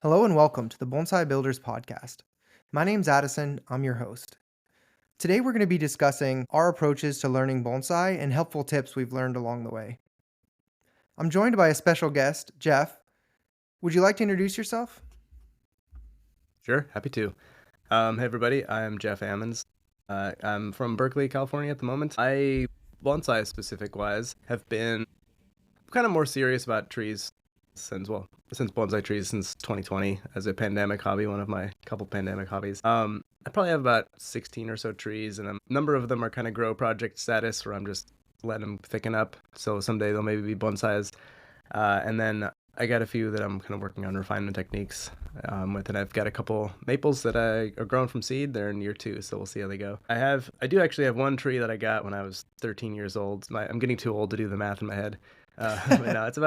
Hello and welcome to the Bonsai Builders Podcast. My name's Addison, I'm your host. Today we're going to be discussing our approaches to learning bonsai and helpful tips we've learned along the way. I'm joined by a special guest, Jeff. Would you like to introduce yourself? Sure, happy to. Hey everybody, I'm Jeff Ammons. I'm from Berkeley, California at the moment. I, bonsai specific wise, have been kind of more serious about trees since bonsai trees since 2020 as a pandemic hobby, one of my couple pandemic hobbies. I probably have about 16 or so trees, and a number of them are kind of grow project status where I'm just letting them thicken up. So someday they'll maybe be bonsais. And then I got a few that I'm kind of working on refinement techniques with, and I've got a couple maples that are grown from seed. They're in year 2, so we'll see how they go. I do actually have one tree that I got when I was 13 years old. I'm getting too old to do the math in my head. But no, it's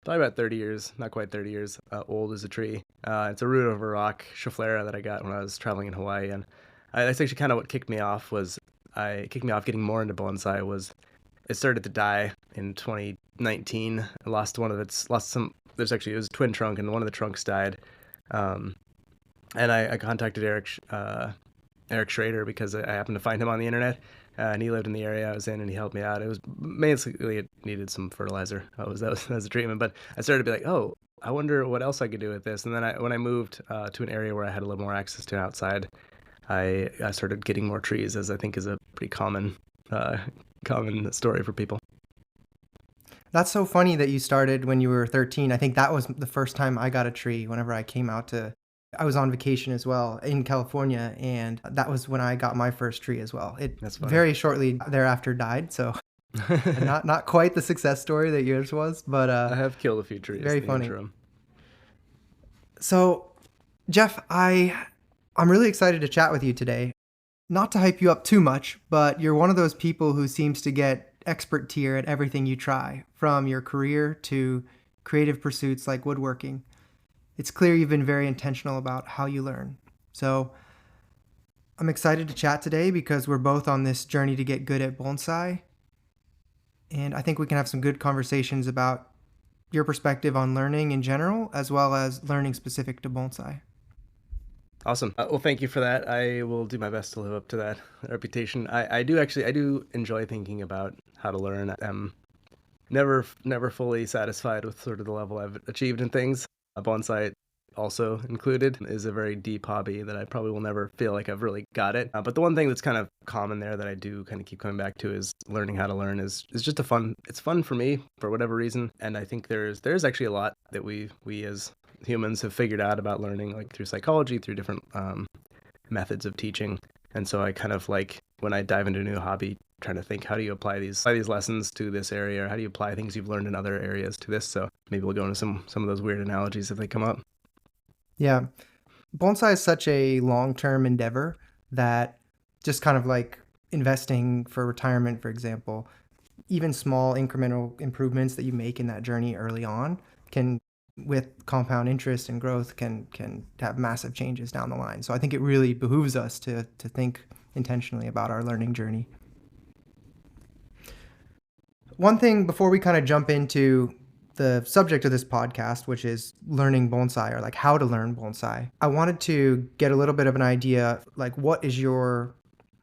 probably about 30 years, not quite 30 years old as a tree. It's a root of a rock, Schefflera, that I got when I was traveling in Hawaii, and that's actually kind of what kicked me off getting more into bonsai was it started to die in 2019. I lost some. It was a twin trunk, and one of the trunks died. And I contacted Eric Schrader because I happened to find him on the internet, and he lived in the area I was in, and he helped me out. It was basically it needed some fertilizer. That was the treatment. But I started to be like, oh, I wonder what else I could do with this. And then when I moved to an area where I had a little more access to outside, I started getting more trees, as I think is a pretty common story for people. That's so funny that you started when you were 13. I think that was the first time I got a tree whenever I was on vacation as well in California, and that was when I got my first tree as well. It That's funny. very shortly thereafter died, so not quite the success story that yours was, but I have killed a few trees very in the funny. interim. So, Jeff, I'm really excited to chat with you today. Not to hype you up too much, but you're one of those people who seems to get expert tier at everything you try, from your career to creative pursuits like woodworking. It's clear you've been very intentional about how you learn. So, I'm excited to chat today because we're both on this journey to get good at bonsai. And I think we can have some good conversations about your perspective on learning in general, as well as learning specific to bonsai. Awesome. Well, thank you for that. I will do my best to live up to that reputation. I do enjoy thinking about how to learn. I'm never fully satisfied with sort of the level I've achieved in things. Bonsai also included is a very deep hobby that I probably will never feel like I've really got it. But the one thing that's kind of common there that I do kind of keep coming back to is learning how to learn is just it's fun for me for whatever reason. And I think there's actually a lot that we as humans have figured out about learning, like through psychology, through different methods of teaching. And so I kind of like when I dive into a new hobby, trying to think, how do you apply these lessons to this area, or how do you apply things you've learned in other areas to this? So maybe we'll go into some of those weird analogies if they come up. Yeah. Bonsai is such a long-term endeavor that just kind of like investing for retirement, for example, even small incremental improvements that you make in that journey early on can, with compound interest and growth, can have massive changes down the line. So I think it really behooves us to think intentionally about our learning journey. One thing before we kind of jump into the subject of this podcast, which is learning bonsai, or like how to learn bonsai, I wanted to get a little bit of an idea, like what's your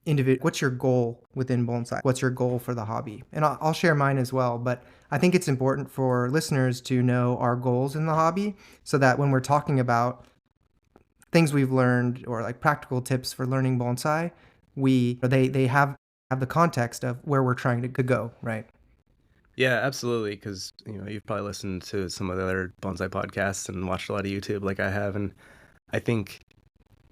goal within bonsai? What's your goal for the hobby? And I'll share mine as well, but I think it's important for listeners to know our goals in the hobby so that when we're talking about things we've learned or like practical tips for learning bonsai, they have the context of where we're trying to go, right? Yeah, absolutely. Because you've probably listened to some of the other bonsai podcasts and watched a lot of YouTube like I have, and I think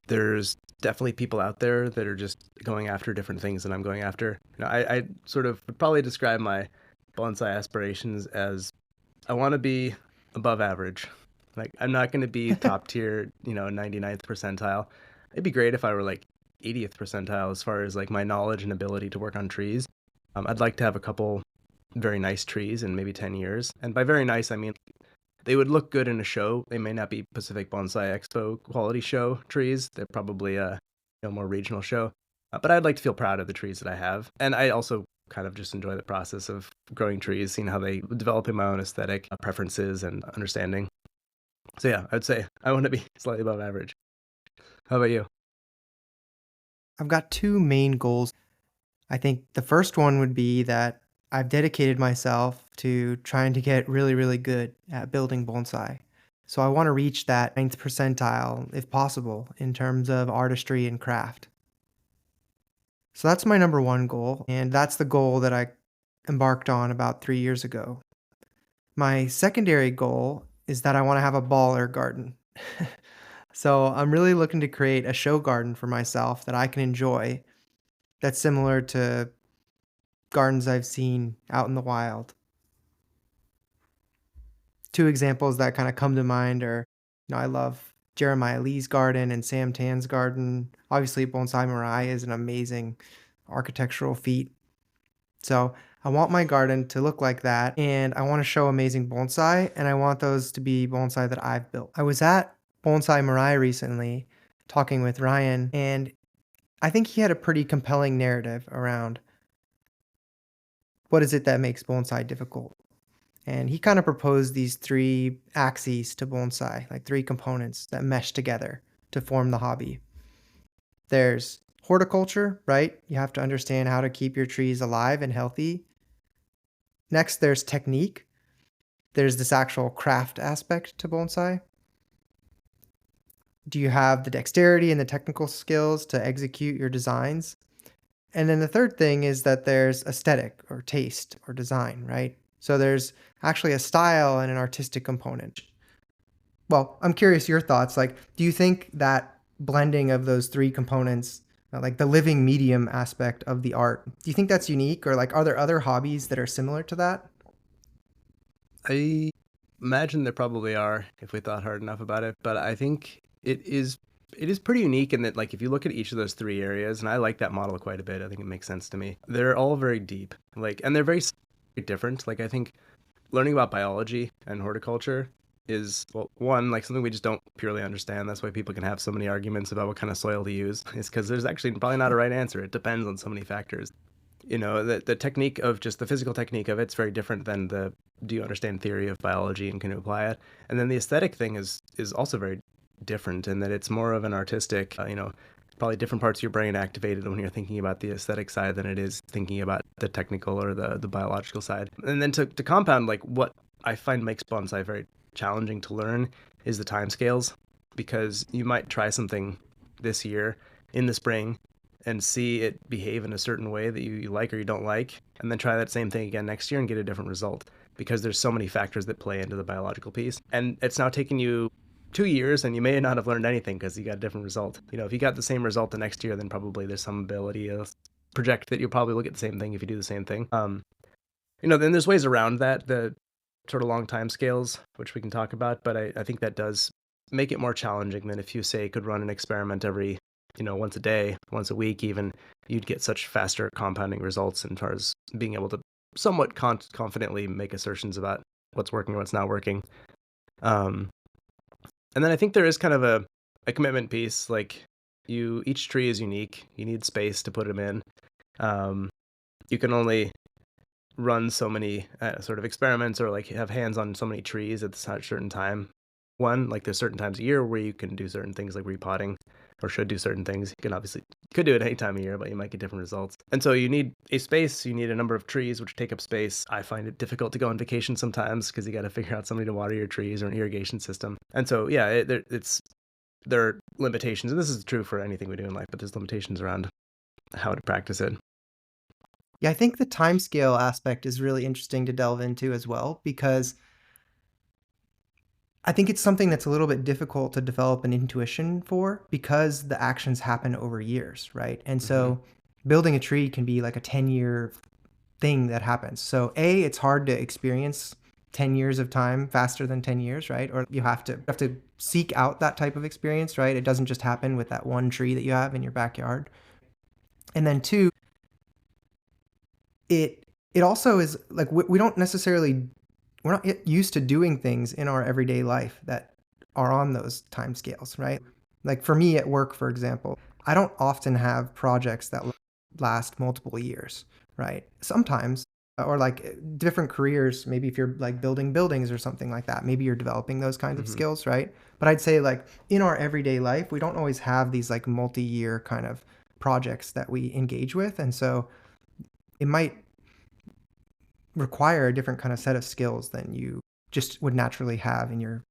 there's definitely people out there that are just going after different things than I'm going after. I sort of would probably describe my bonsai aspirations as I want to be above average. Like I'm not going to be top tier, 99th percentile. It'd be great if I were like 80th percentile as far as like my knowledge and ability to work on trees. I'd like to have a couple very nice trees in maybe 10 years. And by very nice, I mean they would look good in a show. They may not be Pacific Bonsai Expo quality show trees. They're probably a more regional show. But I'd like to feel proud of the trees that I have. And I also kind of just enjoy the process of growing trees, seeing how they develop in my own aesthetic preferences and understanding. So yeah, I'd say I want to be slightly above average. How about you? I've got two main goals. I think the first one would be that I've dedicated myself to trying to get really, really good at building bonsai. So I want to reach that ninth percentile, if possible, in terms of artistry and craft. So that's my number one goal, and that's the goal that I embarked on about 3 years ago. My secondary goal is that I want to have a baller garden. So I'm really looking to create a show garden for myself that I can enjoy that's similar to gardens I've seen out in the wild. Two examples that kind of come to mind are, I love Jeremiah Lee's garden and Sam Tan's garden. Obviously, Bonsai Mirai is an amazing architectural feat. So I want my garden to look like that, and I want to show amazing bonsai, and I want those to be bonsai that I've built. I was at Bonsai Mirai recently talking with Ryan, and I think he had a pretty compelling narrative around what is it that makes bonsai difficult. And he kind of proposed these three axes to bonsai, like three components that mesh together to form the hobby. There's horticulture, right? You have to understand how to keep your trees alive and healthy. Next, there's technique. There's this actual craft aspect to bonsai. Do you have the dexterity and the technical skills to execute your designs? And then the third thing is that there's aesthetic or taste or design, right? So there's actually a style and an artistic component. Well, I'm curious your thoughts. Like, do you think that blending of those three components, like the living medium aspect of the art, do you think that's unique, or like are there other hobbies that are similar to that? I imagine there probably are if we thought hard enough about it, but I think it is pretty unique in that like if you look at each of those three areas, and I like that model quite a bit. I think it makes sense to me. They're all very deep, like, and they're very different. Like I think learning about biology and horticulture is, well, one, like something we just don't purely understand. That's why people can have so many arguments about what kind of soil to use. Is because there's actually probably not a right answer. It depends on so many factors. The technique of just the physical technique of it's very different than the do you understand theory of biology and can you apply it. And then the aesthetic thing is also very different in that it's more of an artistic, probably different parts of your brain activated when you're thinking about the aesthetic side than it is thinking about the technical or the biological side. And then to compound, like what I find makes bonsai very challenging to learn is the time scales, because you might try something this year in the spring and see it behave in a certain way that you like or you don't like, and then try that same thing again next year and get a different result, because there's so many factors that play into the biological piece. And it's now taking you 2 years and you may not have learned anything because you got a different result. If you got the same result the next year, then probably there's some ability to project that you'll probably look at the same thing if you do the same thing. Then there's ways around that, the sort of long time scales, which we can talk about, but I think that does make it more challenging than if you say could run an experiment every once a day, once a week even. You'd get such faster compounding results in far as being able to somewhat confidently make assertions about what's working and what's not working. Um, and then I think there is kind of a commitment piece. Like each tree is unique. You need space to put them in. You can only run so many sort of experiments or like have hands on so many trees at a certain time. One, like there's certain times a year where you can do certain things like repotting, or should do certain things. You can obviously could do it any time of year, but you might get different results. And so you need a space, you need a number of trees which take up space. I find it difficult to go on vacation sometimes because you got to figure out somebody to water your trees or an irrigation system. And so yeah, there are limitations, and this is true for anything we do in life, but there's limitations around how to practice it. Yeah, I think the time scale aspect is really interesting to delve into as well, because I think it's something that's a little bit difficult to develop an intuition for because the actions happen over years, right? And Hmm. so building a tree can be like a 10-year thing that happens. So it's hard to experience 10 years of time faster than 10 years, right? Or you have to seek out that type of experience, right? It doesn't just happen with that one tree that you have in your backyard. And then two, it also is like we don't necessarily we're not used to doing things in our everyday life that are on those time scales, right? Like for me at work, for example, I don't often have projects that last multiple years, right? Sometimes, or like different careers. Maybe if you're like building buildings or something like that, maybe you're developing those kinds of Hmm. skills, right? But I'd say like in our everyday life, we don't always have these like multi-year kind of projects that we engage with. And so it might require a different kind of set of skills than you just would naturally have in your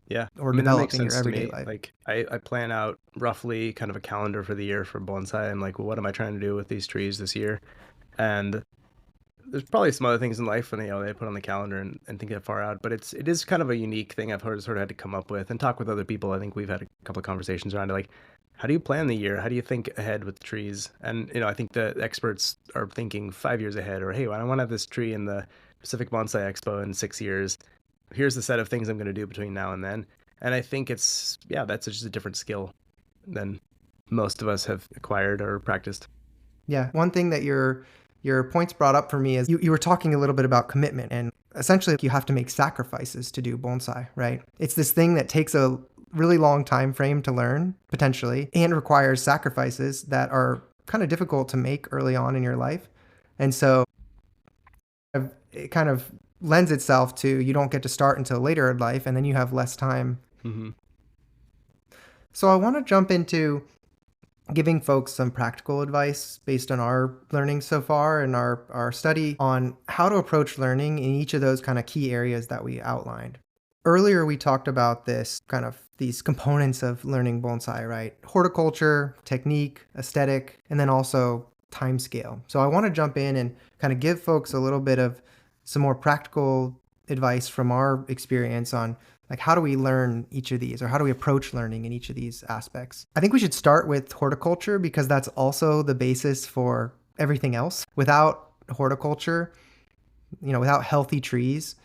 Yeah. or I mean, that develop makes in your sense to everyday me. life. Like, I plan out roughly kind of a calendar for the year for bonsai. I'm like, well, what am I trying to do with these trees this year? And there's probably some other things in life and they put on the calendar and think that far out, but it is kind of a unique thing I've heard sort of had to come up with and talk with other people. I think we've had a couple of conversations around it, like, how do you plan the year? How do you think ahead with the trees? And I think the experts are thinking 5 years ahead, or hey, I want to have this tree in the Pacific Bonsai Expo in 6 years. Here's the set of things I'm going to do between now and then. And I think that's just a different skill than most of us have acquired or practiced. Yeah. One thing that your points brought up for me is you were talking a little bit about commitment, and essentially you have to make sacrifices to do bonsai, right? It's this thing that takes a really long time frame to learn potentially and requires sacrifices that are kind of difficult to make early on in your life. And so it kind of lends itself to you don't get to start until later in life and then you have less time. Hmm. So I want to jump into giving folks some practical advice based on our learning so far and our study on how to approach learning in each of those kind of key areas that we outlined. Earlier, we talked about this kind of these components of learning bonsai, right? Horticulture, technique, aesthetic, and then also time scale. So I want to jump in and kind of give folks a little bit of some more practical advice from our experience on like how do we learn each of these or how do we approach learning in each of these aspects. I think we should start with horticulture because that's also the basis for everything else. Without horticulture, without healthy trees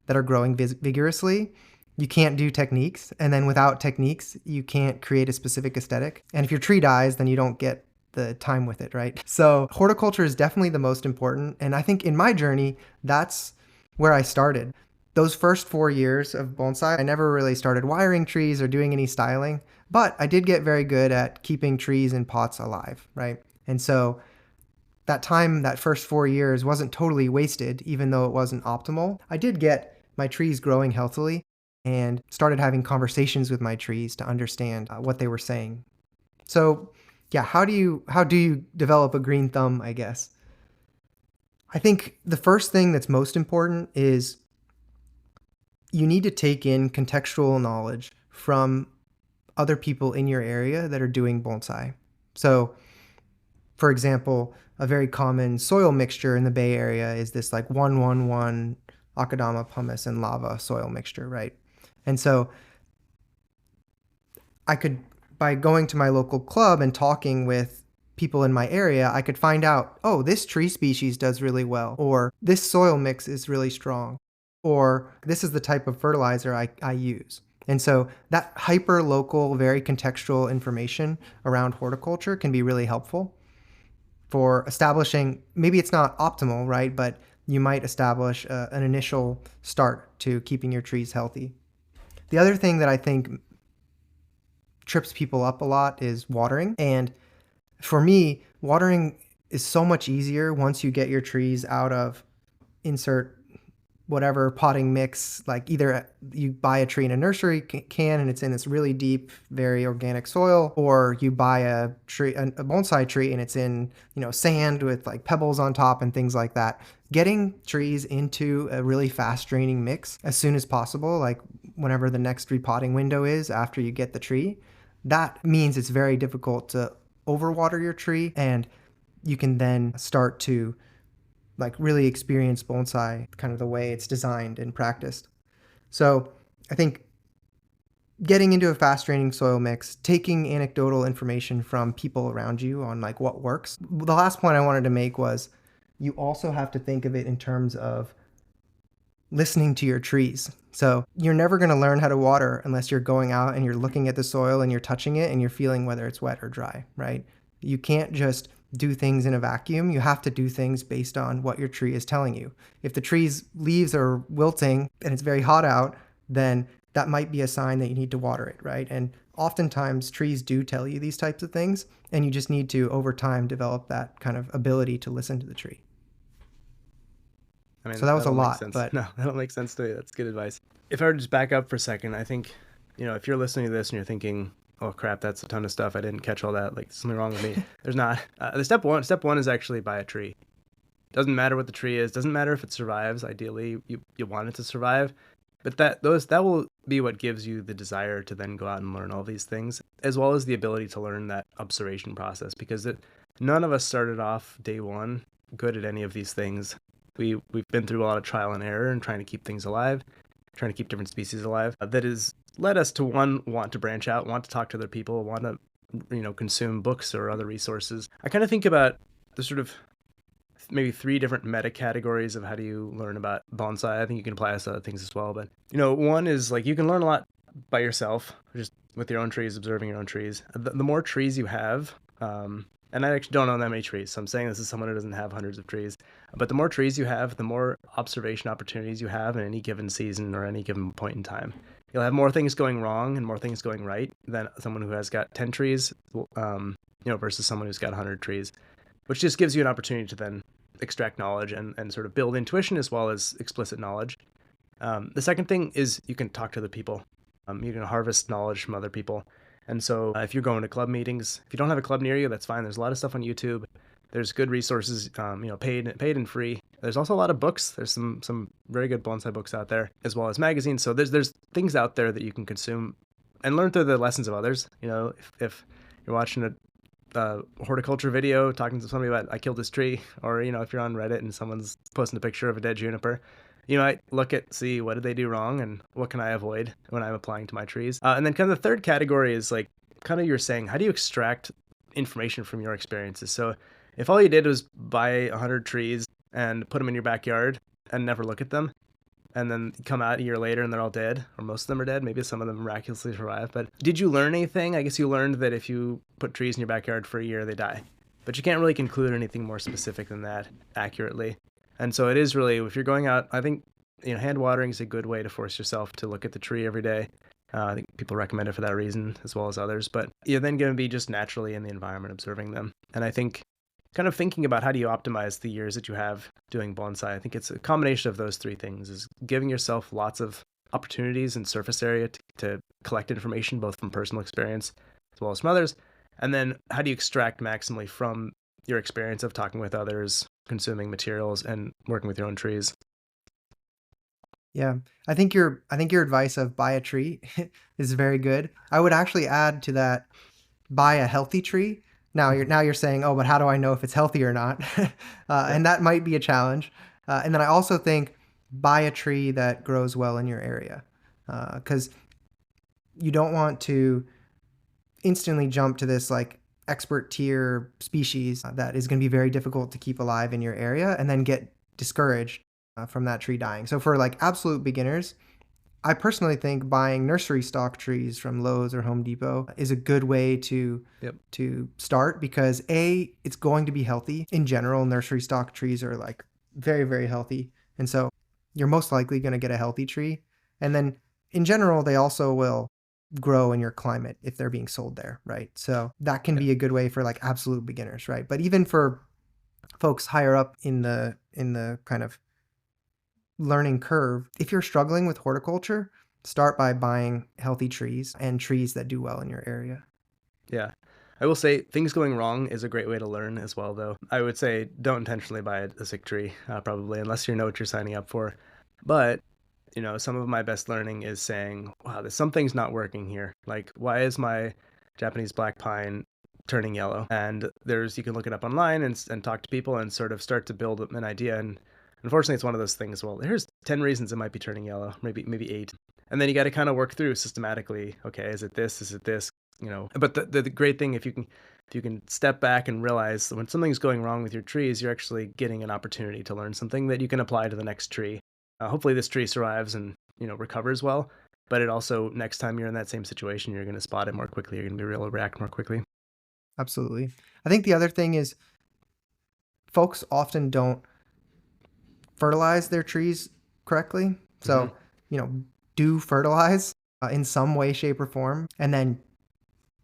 that are growing vigorously, you can't do techniques. And then without techniques, you can't create a specific aesthetic. And if your tree dies, then you don't get the time with it, right? So horticulture is definitely the most important. And I think in my journey, that's where I started. Those first 4 years of bonsai, I never really started wiring trees or doing any styling, but I did get very good at keeping trees in pots alive, right? And so that time, that first 4 years wasn't totally wasted, even though it wasn't optimal. I did get my trees growing healthily and started having conversations with my trees to understand what they were saying. So yeah, how do you develop a green thumb, I guess? I think the first thing that's most important is you need to take in contextual knowledge from other people in your area that are doing bonsai. So, for example, a very common soil mixture in the Bay Area is this like 1-1-1 Akadama pumice and lava soil mixture, right? And so I could, by going to my local club and talking with people in my area, I could find out, oh, this tree species does really well, or this soil mix is really strong, or this is the type of fertilizer I use. And so that hyper local, very contextual information around horticulture can be really helpful for establishing, maybe it's not optimal, right? But you might establish an initial start to keeping your trees healthy. The other thing that I think trips people up a lot is watering. And for me, watering is so much easier once you get your trees out of insert whatever potting mix. Like either you buy a tree in a nursery can and it's in this really deep, very organic soil, or you buy a bonsai tree and it's in, sand with like pebbles on top and things like that. Getting trees into a really fast draining mix as soon as possible, like whenever the next repotting window is after you get the tree, that means it's very difficult to overwater your tree, and you can then start to like really experience bonsai kind of the way it's designed and practiced. So I think getting into a fast draining soil mix, taking anecdotal information from people around you on like what works. The last point I wanted to make was you also have to think of it in terms of listening to your trees. So you're never going to learn how to water unless you're going out and you're looking at the soil and you're touching it and you're feeling whether it's wet or dry, right? You can't just do things in a vacuum. You have to do things based on what your tree is telling you. If the tree's leaves are wilting and it's very hot out, then that might be a sign that you need to water it, right? And oftentimes trees do tell you these types of things, and you just need to, over time, develop that kind of ability to listen to the tree. I So mean, that was a that'll make lot, sense. but No, that'll make sense to me. That's good advice. If I were to just back up for a second, I think, if you're listening to this and you're thinking, oh crap, that's a ton of stuff. I didn't catch all that. Like, something wrong with me. There's not. The step one is actually buy a tree. Doesn't matter what the tree is. Doesn't matter if it survives. Ideally, you want it to survive. But that will be what gives you the desire to then go out and learn all these things, as well as the ability to learn that observation process. Because none of us started off day one good at any of these things. We've been through a lot of trial and error and trying to keep things alive, trying to keep different species alive. That has led us to want to branch out, want to talk to other people, want to consume books or other resources. I kind of think about the sort of maybe three different meta categories of how do you learn about bonsai. I think you can apply this to other things as well. But, one is like you can learn a lot by yourself, just with your own trees, observing your own trees. The more trees you have, and I actually don't own that many trees, so I'm saying this as someone who doesn't have hundreds of trees. But the more trees you have, the more observation opportunities you have in any given season or any given point in time. You'll have more things going wrong and more things going right than someone who has got 10 trees, versus someone who's got 100 trees, which just gives you an opportunity to then extract knowledge and sort of build intuition as well as explicit knowledge. The second thing is you can talk to other people. You can harvest knowledge from other people. And so if you're going to club meetings, if you don't have a club near you, that's fine. There's a lot of stuff on YouTube. There's good resources, paid and free. There's also a lot of books. There's some very good bonsai books out there, as well as magazines. So there's things out there that you can consume and learn through the lessons of others. If you're watching a horticulture video talking to somebody about I killed this tree, or if you're on Reddit and someone's posting a picture of a dead juniper, I look at see what did they do wrong and what can I avoid when I'm applying to my trees. And then kind of the third category is like kind of you're saying, how do you extract information from your experiences? So if all you did was buy 100 trees and put them in your backyard and never look at them, and then come out a year later and they're all dead, or most of them are dead. Maybe some of them miraculously survive. But did you learn anything? I guess you learned that if you put trees in your backyard for a year, they die. But you can't really conclude anything more specific than that accurately. And so it is really, if you're going out, I think, hand watering is a good way to force yourself to look at the tree every day. I think people recommend it for that reason, as well as others. But you're then going to be just naturally in the environment observing them. And I think kind of thinking about how do you optimize the years that you have doing bonsai, I think it's a combination of those three things, is giving yourself lots of opportunities and surface area to collect information, both from personal experience as well as from others. And then how do you extract maximally from your experience of talking with others, consuming materials, and working with your own trees. yeah, I think your advice of buy a tree is very good. I would actually add to that, buy a healthy tree. Now you're saying, oh, but how do I know if it's healthy or not? Yeah. And that might be a challenge. And then I also think buy a tree that grows well in your area, because you don't want to instantly jump to this like expert tier species that is going to be very difficult to keep alive in your area and then get discouraged from that tree dying. So for like absolute beginners, I personally think buying nursery stock trees from Lowe's or Home Depot is a good way to Yep. to start, because it's going to be healthy. In general, nursery stock trees are like very, very healthy. And so you're most likely going to get a healthy tree. And then in general, they also will grow in your climate if they're being sold there, right? So that can Yeah. be a good way for like absolute beginners, right? But even for folks higher up in the kind of learning curve, if you're struggling with horticulture, start by buying healthy trees and trees that do well in your area. Yeah. I will say things going wrong is a great way to learn as well, though. I would say don't intentionally buy a sick tree, probably, unless you know what you're signing up for. But, some of my best learning is saying, wow, there's something's not working here. Like, why is my Japanese black pine turning yellow? And you can look it up online and talk to people and sort of start to build an idea. And unfortunately, it's one of those things, well, here's 10 reasons it might be turning yellow, maybe 8. And then you got to kind of work through systematically, okay, is it this? Is it this? But the great thing, if you can step back and realize that when something's going wrong with your trees, you're actually getting an opportunity to learn something that you can apply to the next tree. Hopefully this tree survives and recovers well, but it also, next time you're in that same situation, you're going to spot it more quickly. You're going to be able to react more quickly. Absolutely. I think the other thing is folks often don't fertilize their trees correctly. So, do fertilize in some way, shape, or form, and then,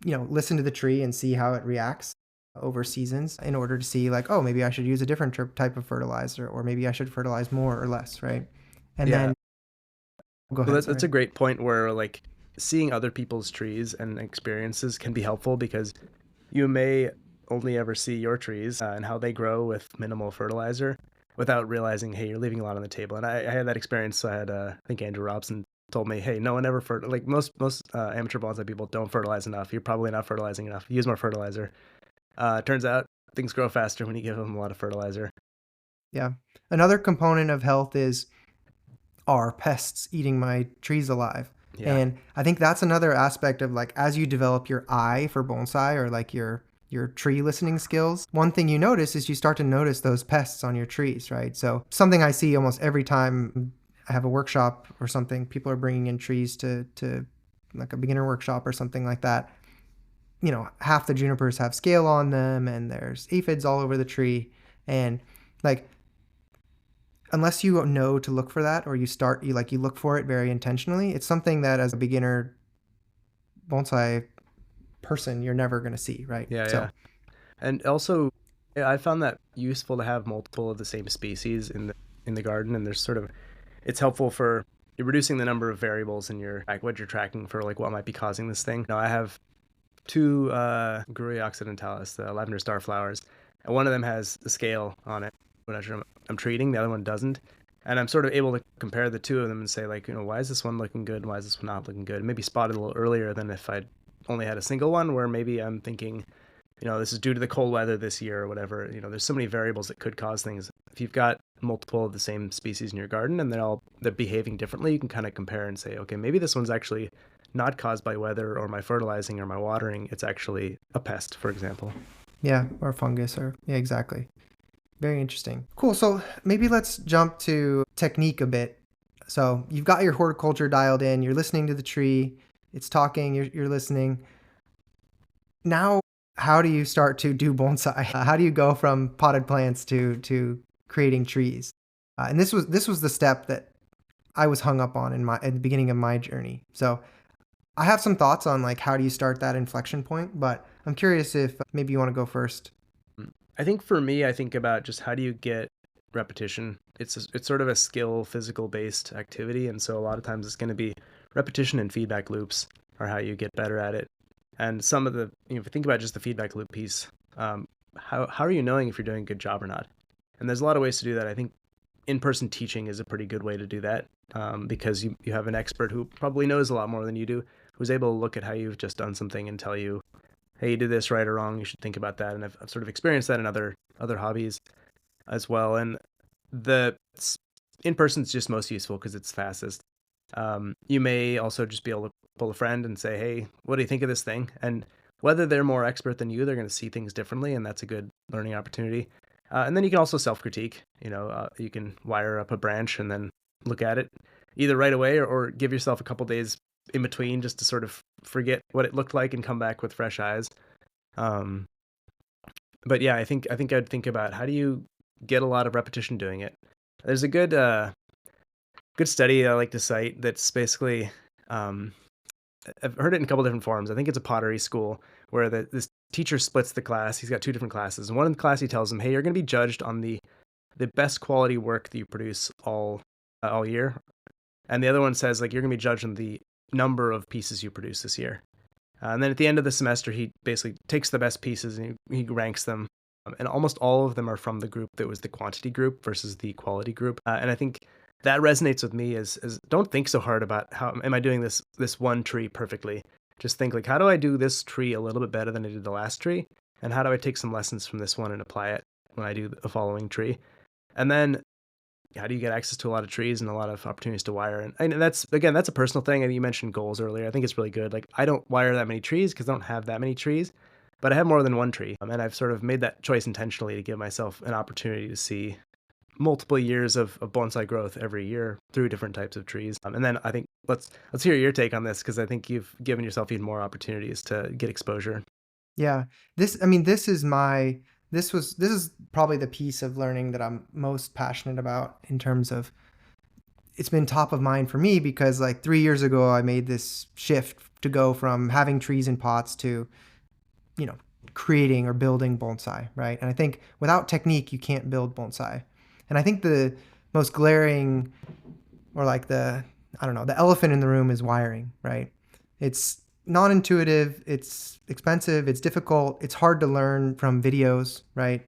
listen to the tree and see how it reacts. over seasons in order to see like, oh, maybe I should use a different type of fertilizer, or maybe I should fertilize more or less, right? And Yeah. then go Well, ahead, that's a sorry. great point where like seeing other people's trees and experiences can be helpful because you may only ever see your trees and how they grow with minimal fertilizer without realizing, hey, you're leaving a lot on the table. And I had that experience. So I had, I think Andrew Robson told me, hey, no one ever like most amateur bonsai people don't fertilize enough. You're probably not fertilizing enough. Use more fertilizer. Turns out things grow faster when you give them a lot of fertilizer. Yeah. Another component of health is, are pests eating my trees alive? Yeah. And I think that's another aspect of like, as you develop your eye for bonsai, or like your tree listening skills, one thing you notice is you start to notice those pests on your trees, right? So something I see almost every time I have a workshop or something, people are bringing in trees to like a beginner workshop or something like that. You know, half the junipers have scale on them, and there's aphids all over the tree. And like, unless you know to look for that, or you look for it very intentionally, it's something that as a beginner bonsai person you're never going to see, right? Yeah. So Yeah. And also, yeah, I found that useful to have multiple of the same species in the garden, and there's sort of it's helpful for you're reducing the number of variables in your like what you're tracking for like what might be causing this thing. Now I have two Grui occidentalis, the lavender star flowers, and one of them has a scale on it, which I'm treating. The other one doesn't, and I'm sort of able to compare the two of them and say like, why is this one looking good? Why is this one not looking good? Maybe spot it a little earlier than if I'd only had a single one, where maybe I'm thinking, this is due to the cold weather this year or whatever. There's so many variables that could cause things. If you've got multiple of the same species in your garden and they're behaving differently, you can kind of compare and say, okay, maybe this one's actually not caused by weather or my fertilizing or my watering. It's actually a pest, for example. yeah, or fungus, or yeah, exactly. Very interesting. Cool. So maybe let's jump to technique a bit. So you've got your horticulture dialed in, you're listening to the tree, it's talking, you're listening. Now, how do you start to do bonsai? How do you go from potted plants to creating trees? And this was the step that I was hung up on at the beginning of my journey. So I have some thoughts on like how do you start that inflection point, but I'm curious if maybe you want to go first. I think for me, I think about just how do you get repetition. It's sort of a skill, physical based activity, and so a lot of times it's going to be repetition and feedback loops are how you get better at it. And some of the, if you think about just the feedback loop piece, how are you knowing if you're doing a good job or not? And there's a lot of ways to do that. I think in-person teaching is a pretty good way to do that, because you have an expert who probably knows a lot more than you do, who's able to look at how you've just done something and tell you, hey, you did this right or wrong. You should think about that. And I've sort of experienced that in other hobbies as well. And the in-person is just most useful because it's fastest. You may also just be able to pull a friend and say, hey, what do you think of this thing? And whether they're more expert than you, they're going to see things differently, and that's a good learning opportunity. And then you can also self-critique. You can wire up a branch and then look at it either right away, or give yourself a couple days in between just to sort of forget what it looked like and come back with fresh eyes. Um, but yeah, I think I'd think about how do you get a lot of repetition doing it. There's a good study I like to cite that's basically, I've heard it in a couple different forms. I think it's a pottery school where this teacher splits the class. He's got two different classes. And one in the class he tells them, hey, you're going to be judged on the best quality work that you produce all year. And the other one says like you're going to be judged on the number of pieces you produce this year. And then at the end of the semester, he basically takes the best pieces and he ranks them. And almost all of them are from the group that was the quantity group versus the quality group. And I think that resonates with me as don't think so hard about how am I doing this one tree perfectly. Just think like, how do I do this tree a little bit better than I did the last tree? And how do I take some lessons from this one and apply it when I do the following tree? And then how do you get access to a lot of trees and a lot of opportunities to wire? And that's a personal thing. And you mentioned goals earlier. I think it's really good. Like I don't wire that many trees because I don't have that many trees, but I have more than one tree. And I've sort of made that choice intentionally to give myself an opportunity to see multiple years of bonsai growth every year through different types of trees. And then I think let's hear your take on this, because I think you've given yourself even more opportunities to get exposure. Yeah. This is probably the piece of learning that I'm most passionate about, in terms of it's been top of mind for me, because like 3 years ago I made this shift to go from having trees in pots to, creating or building bonsai, right? And I think without technique, you can't build bonsai. And I think the most glaring, or like I don't know, the elephant in the room is wiring, right? It's non-intuitive, it's expensive, it's difficult, it's hard to learn from videos, right?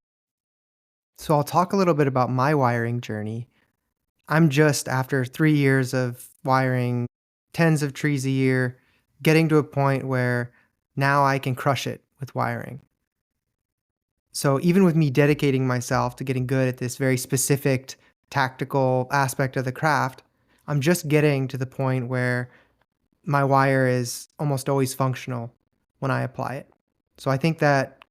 So I'll talk a little bit about my wiring journey. I'm just after 3 years of wiring tens of trees a year, getting to a point where now I can crush it with wiring. So even with me dedicating myself to getting good at this very specific tactical aspect of the craft, I'm just getting to the point where my wire is almost always functional when I apply it. So I think that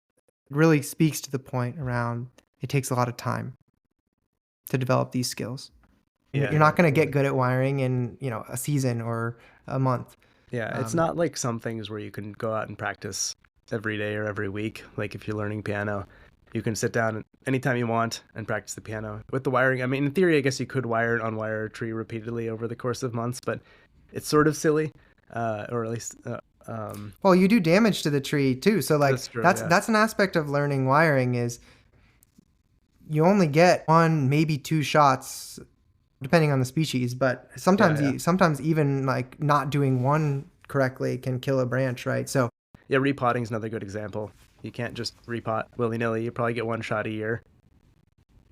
really speaks to the point around it takes a lot of time to develop these skills. Yeah, You're yeah, not going to get totally. good at wiring in, a season or a month. Yeah, it's Um, not like some things where you can go out and practice every day or every week. Like if you're learning piano, you can sit down anytime you want and practice the piano. With the wiring, I mean, in theory, I guess you could wire and unwire a tree repeatedly over the course of months, but it's sort of silly, or at least well, you do damage to the tree too. So like that's true. that's Yeah, that's an aspect of learning wiring is you only get one, maybe two shots depending on the species, but yeah, sometimes yeah, sometimes even like not doing one correctly can kill a branch, right? So yeah. Repotting is another good example. You can't just repot willy nilly. You probably get one shot a year,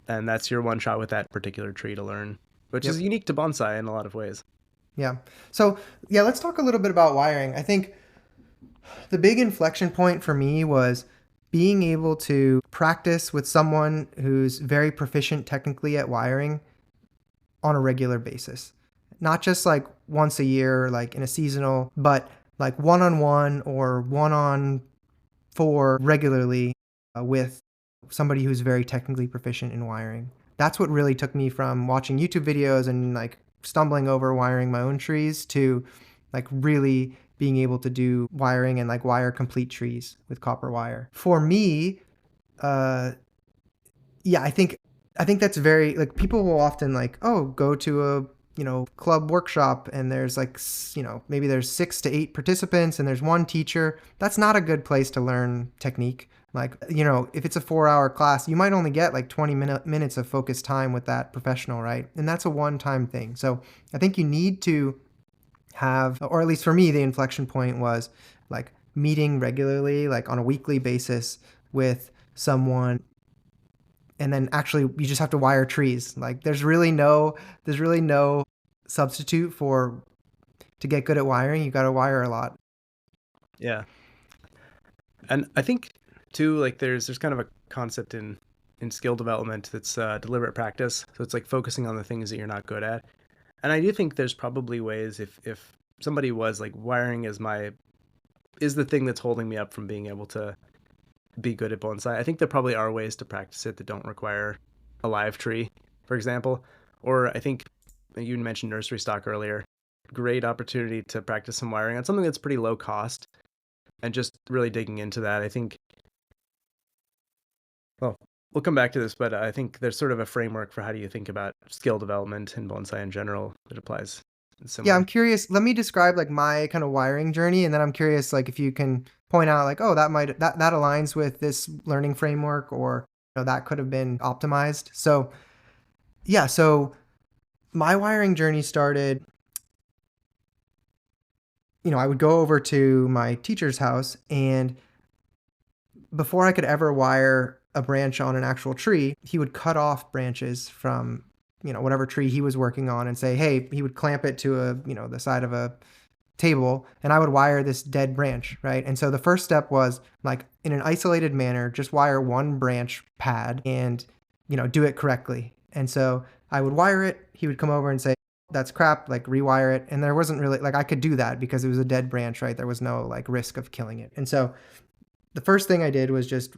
and that's your one shot with that particular tree to learn, which is yep. unique to bonsai in a lot of ways. Yeah. So yeah, let's talk a little bit about wiring. I think the big inflection point for me was being able to practice with someone who's very proficient technically at wiring on a regular basis. Not just like once a year, like in a seasonal, but like one on one or one on four regularly with somebody who's very technically proficient in wiring. That's what really took me from watching YouTube videos and like stumbling over wiring my own trees to like really being able to do wiring and like wire complete trees with copper wire. For me, uh, yeah, I think that's very like people will often like, oh, go to a club workshop and there's like maybe there's 6 to 8 participants and there's one teacher. That's not a good place to learn technique. Like if it's a 4-hour class, you might only get like 20 minutes of focused time with that professional, right? And that's a one-time thing. So I think you need to have, or at least for me, the inflection point was like meeting regularly, like on a weekly basis with someone, and then actually you just have to wire trees. Like there's really no substitute for to get good at wiring. You got to wire a lot. Yeah. And I think too, like there's kind of a concept in skill development that's deliberate practice. So it's like focusing on the things that you're not good at. And I do think there's probably ways if somebody was like wiring is the thing that's holding me up from being able to be good at bonsai. I think there probably are ways to practice it that don't require a live tree, for example. Or I think you mentioned nursery stock earlier. Great opportunity to practice some wiring on something that's pretty low cost and just really digging into that. I think, well, we'll come back to this, but I think there's sort of a framework for how do you think about skill development in bonsai in general that applies Yeah, I'm similar. curious. Let me describe like my kind of wiring journey, and then I'm curious like if you can point out like, oh, that aligns with this learning framework, or that could have been optimized. So yeah, so my wiring journey started. I would go over to my teacher's house, and before I could ever wire a branch on an actual tree, he would cut off branches from, whatever tree he was working on and say, hey, he would clamp it to the side of a table, and I would wire this dead branch, right? And so the first step was like in an isolated manner, just wire one branch pad and, do it correctly. And so I would wire it. He would come over and say, that's crap, like rewire it. And there wasn't really like I could do that because it was a dead branch, right? There was no like risk of killing it. And so the first thing I did was just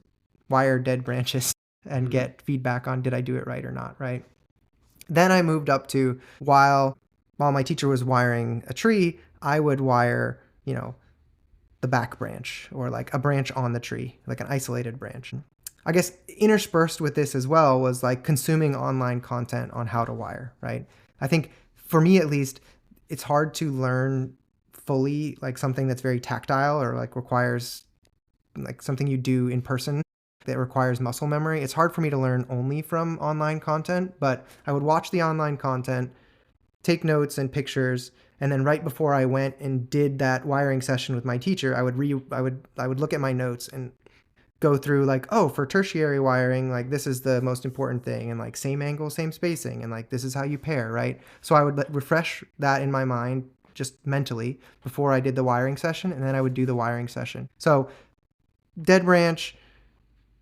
wire dead branches and Hmm. get feedback on did I do it right or not, right? Then I moved up to while my teacher was wiring a tree, I would wire, the back branch or like a branch on the tree, like an isolated branch. I guess interspersed with this as well was like consuming online content on how to wire, right? I think for me at least, it's hard to learn fully like something that's very tactile or like requires like something you do in person that requires muscle memory. It's hard for me to learn only from online content, but I would watch the online content, take notes and pictures, and then right before I went and did that wiring session with my teacher, I would look at my notes and go through like, oh, for tertiary wiring, like this is the most important thing, and like same angle, same spacing, and like this is how you pair, right? So I would refresh that in my mind just mentally before I did the wiring session, and then I would do the wiring session. So dead branch,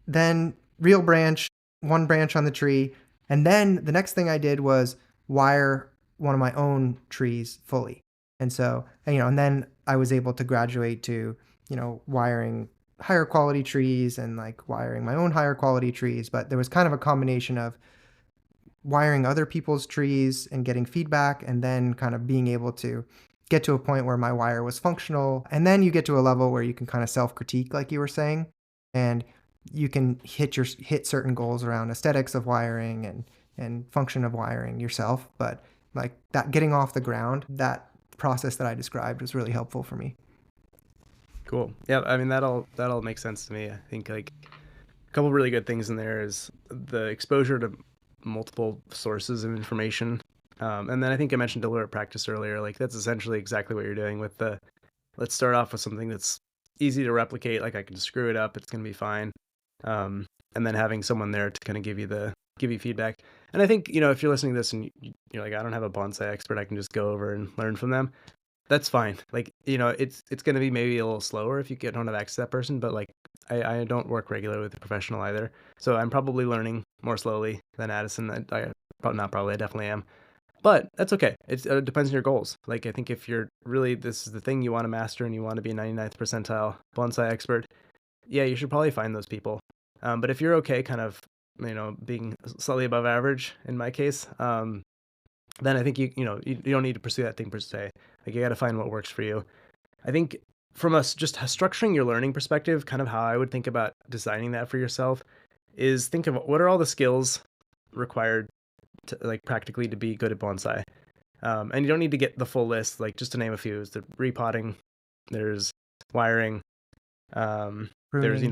then real branch, one branch on the tree, and then the next thing I did was wire one of my own trees fully. And so, and then I was able to graduate to, wiring higher quality trees and like wiring my own higher quality trees. But there was kind of a combination of wiring other people's trees and getting feedback, and then kind of being able to get to a point where my wire was functional. And then you get to a level where you can kind of self-critique, like you were saying, and you can hit certain goals around aesthetics of wiring and function of wiring yourself. But like that, getting off the ground, that process that I described was really helpful for me. Cool. Yeah, I mean that all makes sense to me. I think like a couple really good things in there is the exposure to multiple sources of information. And then I think I mentioned deliberate practice earlier. Like that's essentially exactly what you're doing with the, let's start off with something that's easy to replicate. Like I can screw it up. It's going to be fine. And then having someone there to kind of give you feedback. And I think, if you're listening to this and you're like, I don't have a bonsai expert, I can just go over and learn from them. That's fine. Like, it's going to be maybe a little slower if you don't have access to that person, but like, I don't work regularly with a professional either. So I'm probably learning more slowly than Addison. Not probably, I definitely am. But that's okay. It depends on your goals. Like, I think if you're really, this is the thing you want to master and you want to be a 99th percentile bonsai expert, yeah, you should probably find those people. But if you're okay kind of, being slightly above average in my case, then I think you don't need to pursue that thing per se. Like you got to find what works for you. I think from us just structuring your learning perspective, kind of how I would think about designing that for yourself is think of what are all the skills required to like practically to be good at bonsai. And you don't need to get the full list, like just to name a few, is the repotting, there's wiring, there's,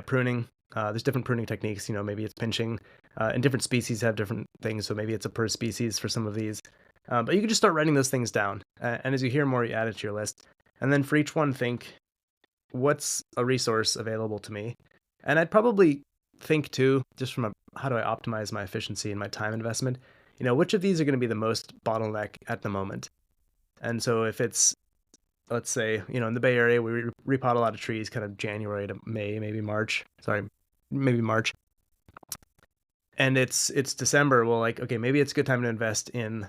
pruning. There's different pruning techniques, maybe it's pinching, and different species have different things. So maybe it's a per species for some of these, but you can just start writing those things down. And as you hear more, you add it to your list. And then for each one, think what's a resource available to me? And I'd probably think too, just from how do I optimize my efficiency and my time investment? Which of these are going to be the most bottleneck at the moment? And so if it's, let's say, in the Bay Area, we repot a lot of trees kind of January to May, maybe March. And it's December. Well, like, okay, maybe it's a good time to invest in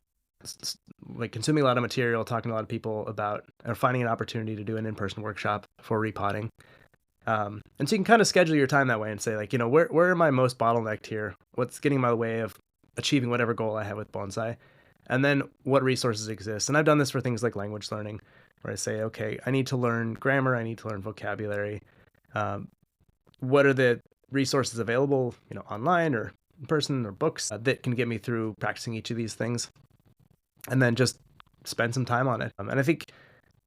like consuming a lot of material, talking to a lot of people about, or finding an opportunity to do an in-person workshop for repotting. And so you can kind of schedule your time that way and say like, where am I most bottlenecked here? What's getting in my way of achieving whatever goal I have with bonsai? And then what resources exist? And I've done this for things like language learning, where I say, okay, I need to learn grammar, I need to learn vocabulary. What are the resources available, online or in person or books that can get me through practicing each of these things? And then just spend some time on it. And I think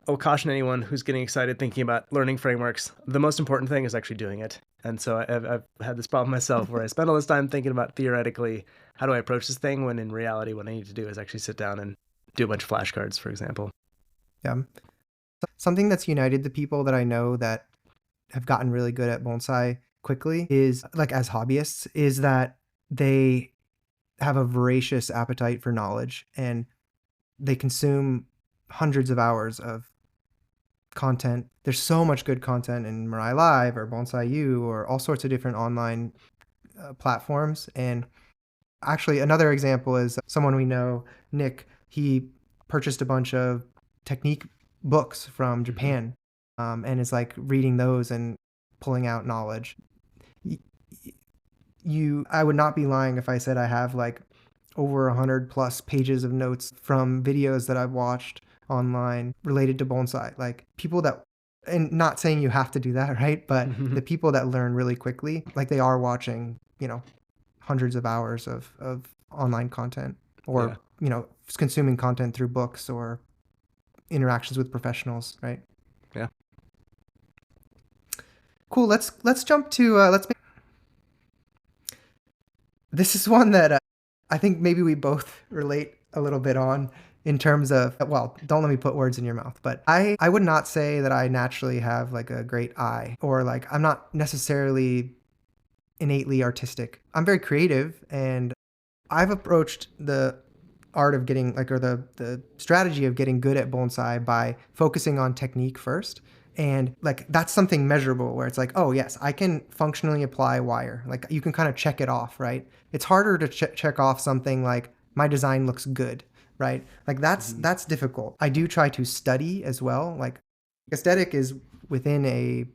I'll caution anyone who's getting excited thinking about learning frameworks. The most important thing is actually doing it. And so I've had this problem myself where I spend all this time thinking about theoretically, how do I approach this thing, when in reality, what I need to do is actually sit down and do a bunch of flashcards, for example. Yeah. Something that's united the people that I know that have gotten really good at bonsai quickly is, like as hobbyists, is that they have a voracious appetite for knowledge, and they consume hundreds of hours of content. There's so much good content in Mirai Live or Bonsai U or all sorts of different online platforms. And actually, another example is someone we know, Nick. He purchased a bunch of technique books from Japan, and is like reading those and pulling out knowledge. I would not be lying if I said I have like over 100 plus pages of notes from videos that I've watched online related to bonsai. Like people that, and not saying you have to do that, right? But the people that learn really quickly, like they are watching, hundreds of hours of online content, or, consuming content through books or interactions with professionals, right? Yeah. Cool. Let's jump to this is one that I think maybe we both relate a little bit on in terms of, well, don't let me put words in your mouth, but I would not say that I naturally have like a great eye, or like I'm not necessarily innately artistic. I'm very creative, and I've approached the art of getting like, or the strategy of getting good at bonsai by focusing on technique first. And like that's something measurable where it's like, oh yes, I can functionally apply wire. Like you can kind of check it off, right? It's harder to check off something like my design looks good, right? Like Hmm. that's difficult. I do try to study as well. Like aesthetic is within a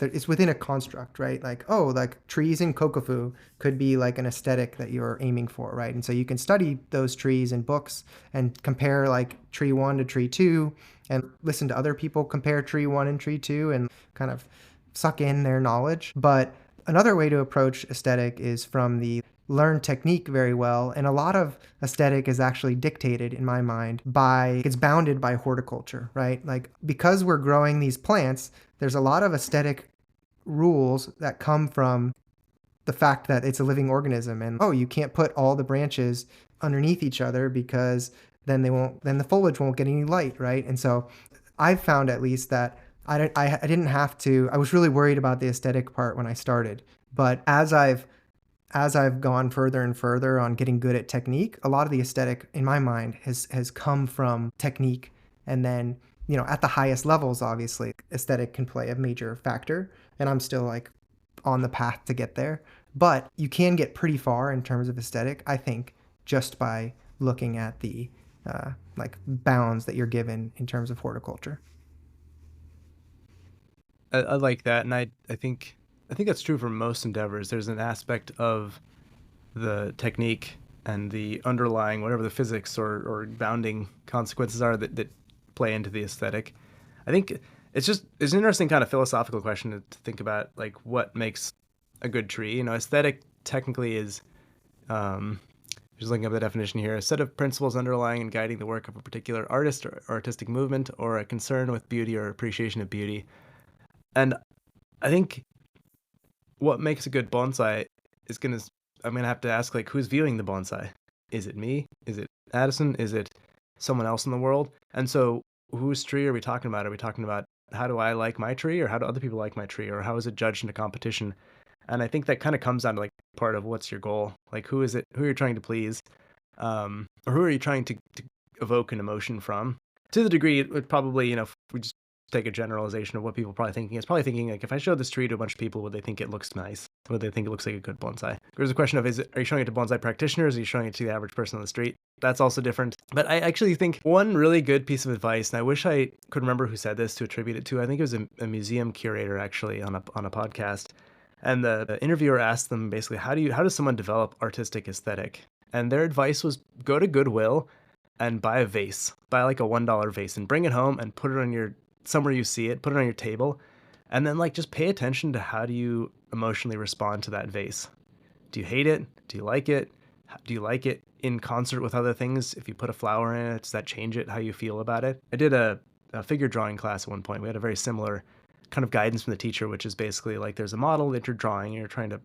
it's within a construct, right? Like, oh, like trees in Kokofu could be like an aesthetic that you're aiming for, right? And so you can study those trees in books and compare like tree one to tree two, and listen to other people compare tree one and tree two and kind of suck in their knowledge. But another way to approach aesthetic is from the learn technique very well. And a lot of aesthetic is actually dictated, in my mind, by, it's bounded by horticulture, right? Like because we're growing these plants, there's a lot of aesthetic rules that come from the fact that it's a living organism, and oh, you can't put all the branches underneath each other because then the foliage won't get any light, right? And so I've found at least that I didn't have to. I was really worried about the aesthetic part when I started, but as I've gone further and further on getting good at technique, a lot of the aesthetic in my mind has come from technique. And then, at the highest levels, obviously, aesthetic can play a major factor. And I'm still like on the path to get there. But you can get pretty far in terms of aesthetic, I think, just by looking at the like bounds that you're given in terms of horticulture. I like that, and I think that's true for most endeavors. There's an aspect of the technique and the underlying whatever the physics or bounding consequences are that play into the aesthetic. I think it's an interesting kind of philosophical question to think about, like what makes a good tree. Aesthetic technically is um, just looking up the definition here, a set of principles underlying and guiding the work of a particular artist or artistic movement, or a concern with beauty or appreciation of beauty. And I think what makes a good bonsai is I'm gonna have to ask, like, who's viewing the bonsai? Is it me? Is it Addison? Is it someone else in the world? And so whose tree are we talking about? Are we talking about how do I like my tree, or how do other people like my tree, or how is it judged in a competition? And I think that kind of comes down to like part of what's your goal, like who is it, who you're trying to please, or who are you trying to evoke an emotion from. To the degree it would probably, if we just take a generalization of what people are probably thinking, it's probably thinking like, if I showed this tree to a bunch of people, would they think it looks nice? Would they think it looks like a good bonsai? There's a question of, are you showing it to bonsai practitioners? Are you showing it to the average person on the street? That's also different. But I actually think one really good piece of advice, and I wish I could remember who said this to attribute it to. I think it was a museum curator actually on a podcast, and the interviewer asked them basically, how does someone develop artistic aesthetic? And their advice was, go to Goodwill and buy a vase, buy like a $1 vase, and bring it home and put it on your somewhere you see it, put it on your table, and then like just pay attention to how do you emotionally respond to that vase. Do you hate it? Do you like it? Do you like it in concert with other things? If you put a flower in it, does that change it, how you feel about it? I did a figure drawing class at one point. We had a very similar kind of guidance from the teacher, which is basically like there's a model that you're drawing and you're trying to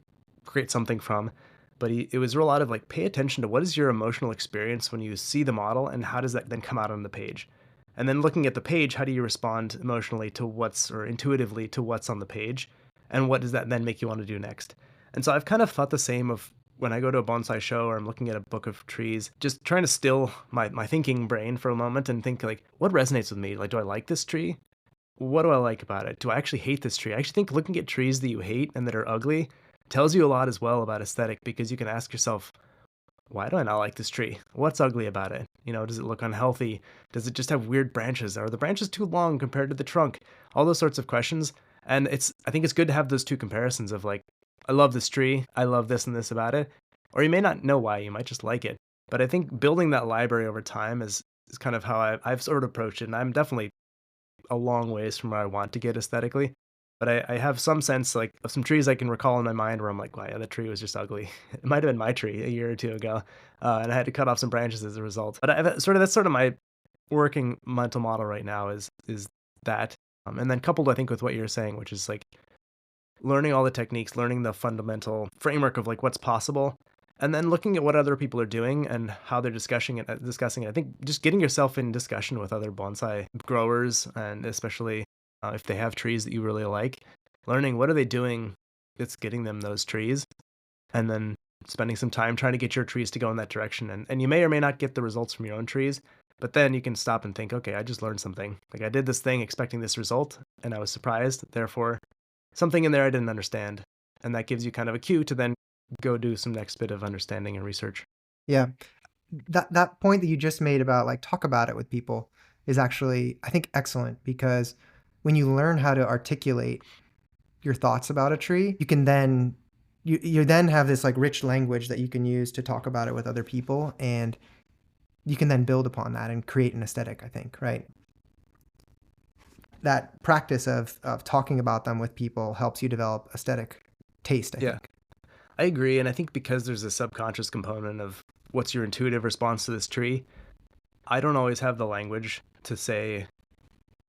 create something from. But it was a lot of like, pay attention to what is your emotional experience when you see the model, and how does that then come out on the page? And then looking at the page, how do you respond emotionally to or intuitively to what's on the page? And what does that then make you want to do next? And so I've kind of thought the same of when I go to a bonsai show or I'm looking at a book of trees, just trying to still my thinking brain for a moment and think like, what resonates with me? Like, do I like this tree? What do I like about it? Do I actually hate this tree? I actually think looking at trees that you hate and that are ugly tells you a lot as well about aesthetic, because you can ask yourself, why do I not like this tree? What's ugly about it? Does it look unhealthy? Does it just have weird branches? Are the branches too long compared to the trunk? All those sorts of questions. And I think it's good to have those two comparisons of like, I love this tree, I love this and this about it. Or you may not know why, you might just like it. But I think building that library over time is kind of how I've sort of approached it. And I'm definitely a long ways from where I want to get aesthetically. But I have some sense like of some trees I can recall in my mind where I'm like, wow, yeah, that tree was just ugly. It might have been my tree a year or two ago, and I had to cut off some branches as a result. But that's sort of my working mental model right now is that, and then coupled I think with what you're saying, which is like learning all the techniques, learning the fundamental framework of like what's possible, and then looking at what other people are doing and how they're discussing it. I think just getting yourself in discussion with other bonsai growers, and especially if they have trees that you really like, learning what are they doing that's getting them those trees, and then spending some time trying to get your trees to go in that direction. And you may or may not get the results from your own trees, but then you can stop and think, okay, I just learned something. Like I did this thing expecting this result and I was surprised. Therefore, something in there I didn't understand. And that gives you kind of a cue to then go do some next bit of understanding and research. Yeah. That point that you just made about like talk about it with people is actually, I think, excellent, because when you learn how to articulate your thoughts about a tree, you can then you then have this like rich language that you can use to talk about it with other people, and you can then build upon that and create an aesthetic, I think, right? That practice of talking about them with people helps you develop aesthetic taste, I Yeah, think. I agree. And I think because there's a subconscious component of what's your intuitive response to this tree, I don't always have the language to say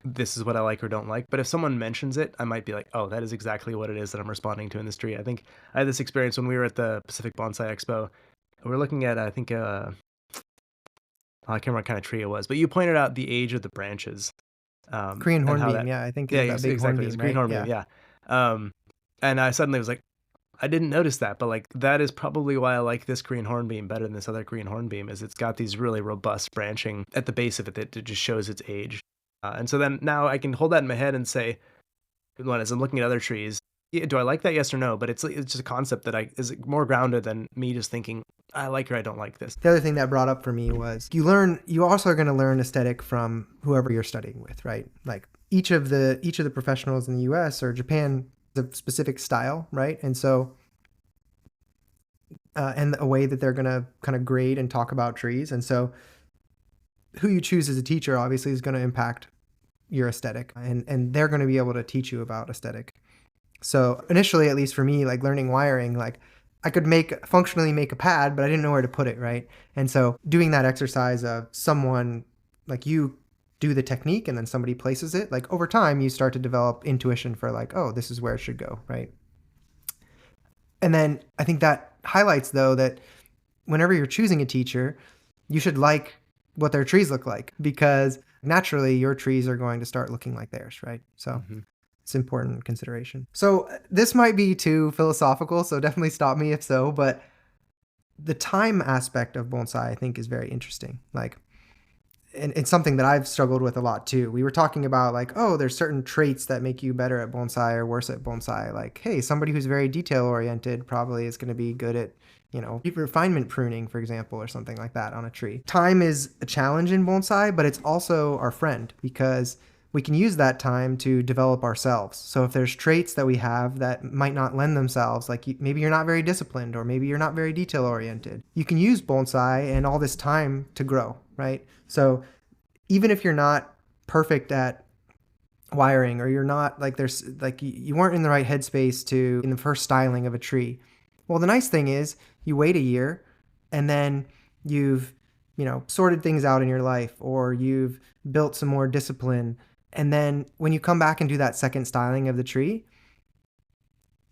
this is what I like or don't like. But if someone mentions it, I might be like, oh, that is exactly what it is that I'm responding to in this tree. I think I had this experience when we were at the Pacific Bonsai Expo. We were looking at, I think, I can't remember what kind of tree it was, but you pointed out the age of the branches, Korean and how hornbeam, that, yeah, I think yeah, is that big exactly. It was hornbeam, green right? hornbeam, Yeah. yeah. Um, and I suddenly was like, I didn't notice that, but like that is probably why I like this Korean hornbeam better than this other Korean hornbeam. Is it's got these really robust branching at the base of it that just shows its age. And so then now I can hold that in my head and say, when as I'm looking at other trees, yeah, do I like that? Yes or no? But it's just a concept that I is more grounded than me just thinking I like or I don't like this. The other thing that brought up for me was you also are going to learn aesthetic from whoever you're studying with, right? Like each of the professionals in the US or Japan has a specific style, right? And so and a way that they're going to kind of grade and talk about trees. And so who you choose as a teacher obviously is going to impact your aesthetic, and they're going to be able to teach you about aesthetic. So initially, at least for me, like learning wiring, like I could functionally make a pad, but I didn't know where to put it, right? And so doing that exercise of someone like you do the technique and then somebody places it, like over time you start to develop intuition for like, oh, this is where it should go, right? And then I think that highlights though that whenever you're choosing a teacher, you should like what their trees look like, because naturally your trees are going to start looking like theirs, right? So Hmm. it's important consideration. So this might be too philosophical, so definitely stop me if so, but the time aspect of bonsai I think is very interesting. Like, and it's something that I've struggled with a lot too. We were talking about like, oh, there's certain traits that make you better at bonsai or worse at bonsai. Like, hey, somebody who's very detail oriented probably is going to be good at, refinement pruning, for example, or something like that on a tree. Time is a challenge in bonsai, but it's also our friend, because we can use that time to develop ourselves. So if there's traits that we have that might not lend themselves, like maybe you're not very disciplined or maybe you're not very detail oriented, you can use bonsai and all this time to grow, right? So even if you're not perfect at wiring, or you're not like there's like you weren't in the right headspace to in the first styling of a tree, well, the nice thing is you wait a year and then you've sorted things out in your life, or you've built some more discipline, and then when you come back and do that second styling of the tree,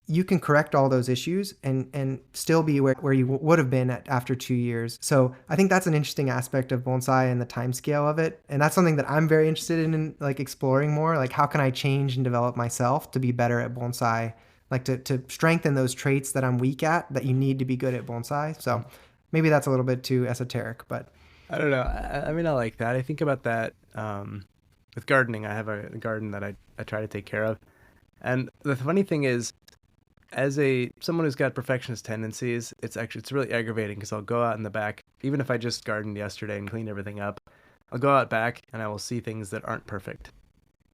you can correct all those issues and still be where you would have been after 2 years. So I think that's an interesting aspect of bonsai and the time scale of it. And that's something that I'm very interested in like exploring more. Like, how can I change and develop myself to be better at bonsai? Like to strengthen those traits that I'm weak at that you need to be good at bonsai. So maybe that's a little bit too esoteric, but I don't know. I mean, I like that. I think about that with gardening. I have a garden that I try to take care of. And the funny thing is, as someone who's got perfectionist tendencies, it's really aggravating because I'll go out in the back, even if I just gardened yesterday and cleaned everything up, I'll go out back and I will see things that aren't perfect.